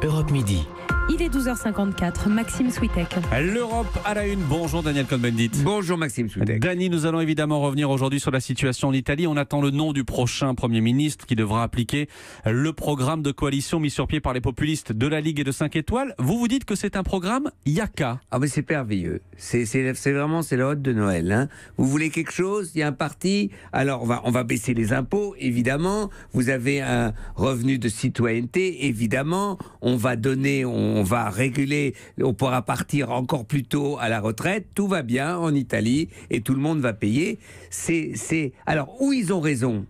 Europe Midi. Il est 12h54, Maxime Switek. L'Europe à la une. Bonjour Daniel Cohn-Bendit. Bonjour Maxime Switek. Dany, nous allons évidemment revenir aujourd'hui sur la situation en Italie. On attend le nom du prochain Premier ministre qui devra appliquer le programme de coalition mis sur pied par les populistes de la Ligue et de 5 étoiles. Vous vous dites que c'est un programme Yaka. Ah mais c'est merveilleux. C'est vraiment c'est la hôte de Noël. Hein. Vous voulez quelque chose? Il y a un parti. Alors on va baisser les impôts, évidemment. Vous avez un revenu de citoyenneté, évidemment. On va réguler. On pourra partir encore plus tôt à la retraite. Tout va bien en Italie et tout le monde va payer. Alors où ils ont raison?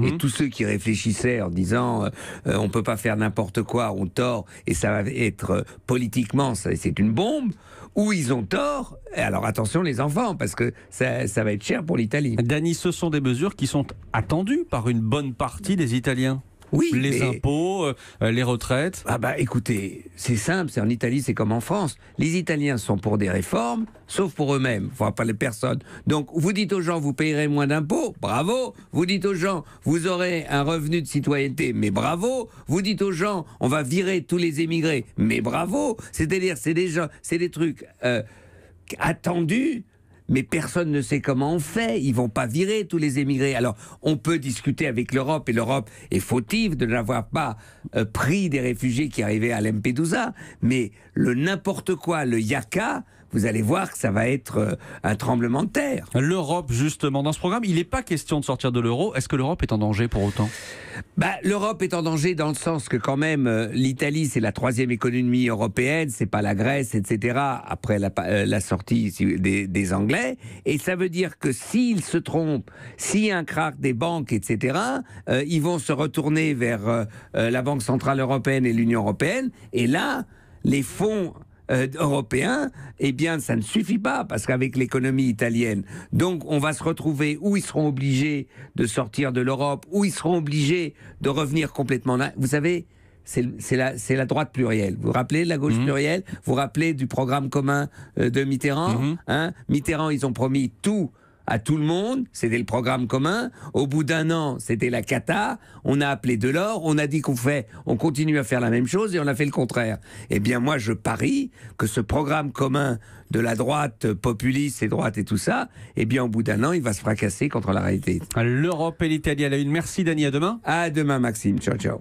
Et tous ceux qui réfléchissaient en disant on peut pas faire n'importe quoi, on tort et ça va être politiquement c'est une bombe, ou ils ont tort. Et alors attention les enfants, parce que ça va être cher pour l'Italie. Dany, ce sont des mesures qui sont attendues par une bonne partie des Italiens. Oui, les impôts, les retraites. Ah bah écoutez, c'est simple, c'est en Italie, c'est comme en France. Les Italiens sont pour des réformes, sauf pour eux-mêmes, enfin pas les personnes. Donc vous dites aux gens, vous payerez moins d'impôts, bravo. Vous dites aux gens, vous aurez un revenu de citoyenneté, mais bravo. Vous dites aux gens, on va virer tous les émigrés, mais bravo. C'est-à-dire, c'est des trucs attendus. Mais personne ne sait comment on fait. Ils vont pas virer tous les émigrés. Alors, on peut discuter avec l'Europe, et l'Europe est fautive de n'avoir pas pris des réfugiés qui arrivaient à Lampedusa. Mais le n'importe quoi, le Yaka, vous allez voir que ça va être un tremblement de terre. L'Europe, justement, dans ce programme, il n'est pas question de sortir de l'euro. Est-ce que l'Europe est en danger pour autant ? L'Europe est en danger dans le sens que quand même, l'Italie, c'est la troisième économie européenne, c'est pas la Grèce, etc., après la sortie des Anglais. Et ça veut dire que s'ils se trompent, s'il y a un krach des banques, etc., ils vont se retourner vers la Banque Centrale Européenne et l'Union Européenne. Et là, les fonds européens, eh bien, ça ne suffit pas, parce qu'avec l'économie italienne, donc on va se retrouver où ils seront obligés de sortir de l'Europe, où ils seront obligés de revenir complètement là. Vous savez, c'est la droite plurielle. Vous vous rappelez de la gauche plurielle? Vous vous rappelez du programme commun de Mitterrand? Mitterrand, ils ont promis tout à tout le monde, c'était le programme commun. Au bout d'un an, c'était la cata. On a appelé Delors, on a dit on continue à faire la même chose et on a fait le contraire. Eh bien, moi, je parie que ce programme commun de la droite populiste et droite et tout ça, eh bien, au bout d'un an, il va se fracasser contre la réalité. L'Europe et l'Italie à la une. Merci Dany, à demain. À demain, Maxime. Ciao, ciao.